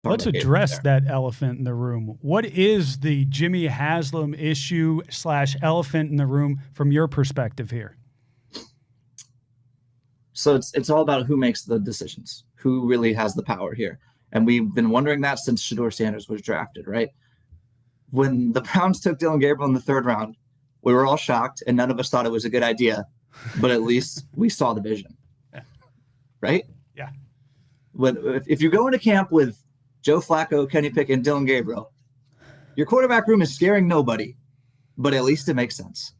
Let's address that elephant in the room. What is the Jimmy Haslam issue / elephant in the room from your perspective here? So it's all about who makes the decisions, who really has the power here. And we've been wondering that since Shedeur Sanders was drafted, right? When the Browns took Dillon Gabriel in the 3rd round, we were all shocked and none of us thought it was a good idea, but at least we saw the vision, right? Yeah. If you go into camp with Joe Flacco, Kenny Pickett, and Dillon Gabriel, your quarterback room is scaring nobody, but at least it makes sense.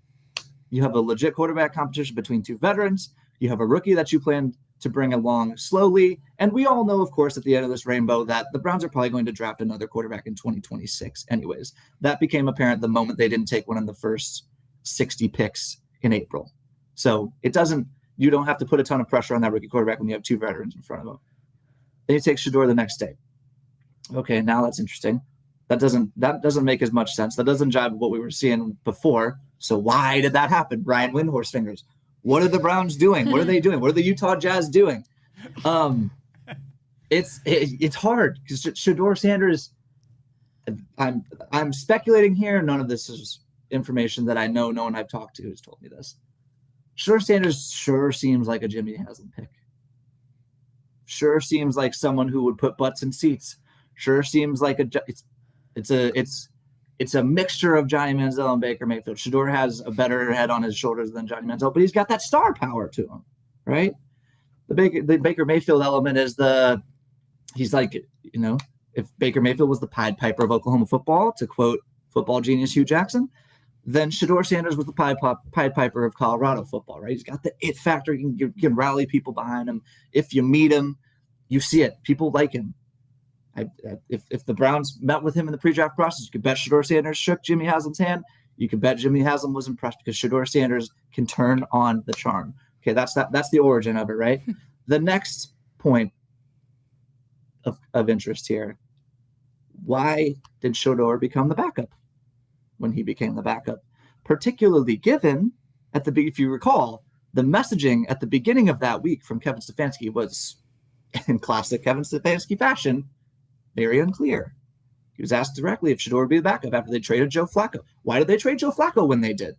You have a legit quarterback competition between 2 veterans. You have a rookie that you plan to bring along slowly. And we all know, of course, at the end of this rainbow that the Browns are probably going to draft another quarterback in 2026 anyways. That became apparent the moment they didn't take one of the first 60 picks in April. So you don't have to put a ton of pressure on that rookie quarterback when you have 2 veterans in front of him. Then you take Shedeur the next day. Okay, now that's interesting. That doesn't make as much sense. That doesn't jive with what we were seeing before. So why did that happen? Brian Windhorse fingers. What are the Browns doing? What are they doing? What are the Utah Jazz doing? It's hard because Shedeur Sanders. I'm speculating here. None of this is information that I know. No one I've talked to has told me this. Shedeur Sanders sure seems like a Jimmy Haslam pick. Sure seems like someone who would put butts in seats. Sure seems like it's a mixture of Johnny Manziel and Baker Mayfield. Shedeur has a better head on his shoulders than Johnny Manziel, but he's got that star power to him, right? The Baker Mayfield element is he's like, if Baker Mayfield was the Pied Piper of Oklahoma football, to quote football genius Hugh Jackson, then Shedeur Sanders was the Pied Piper of Colorado football, right? He's got the it factor. You can rally people behind him. If you meet him, you see it. People like him. If the Browns met with him in the pre-draft process, you could bet Shedeur Sanders shook Jimmy Haslam's hand. You could bet Jimmy Haslam was impressed because Shedeur Sanders can turn on the charm. Okay, that's the origin of it, right? The next point of interest here, why did Shedeur become the backup when he became the backup? Particularly given, if you recall, the messaging at the beginning of that week from Kevin Stefanski was, in classic Kevin Stefanski fashion, very unclear. He was asked directly if Shedeur would be the backup after they traded Joe Flacco. Why did they trade Joe Flacco when they did?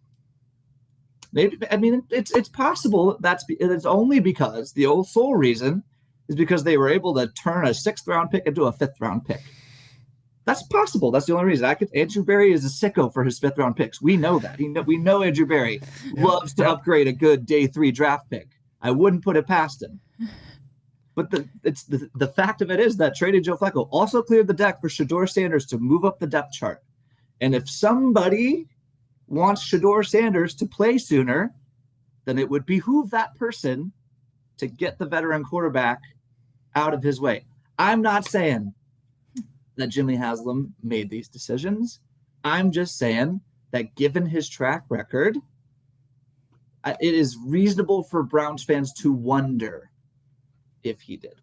It's possible it's only because the sole reason is because they were able to turn a 6th round pick into a 5th round pick. That's possible. That's the only reason. Andrew Berry is a sicko for his 5th round picks. We know that. We know Andrew Berry loves to upgrade a good day 3 draft pick. I wouldn't put it past him. But the fact of it is that trading Joe Flacco also cleared the deck for Shedeur Sanders to move up the depth chart. And if somebody wants Shedeur Sanders to play sooner, then it would behoove that person to get the veteran quarterback out of his way. I'm not saying that Jimmy Haslam made these decisions. I'm just saying that given his track record, it is reasonable for Browns fans to wonder if he did.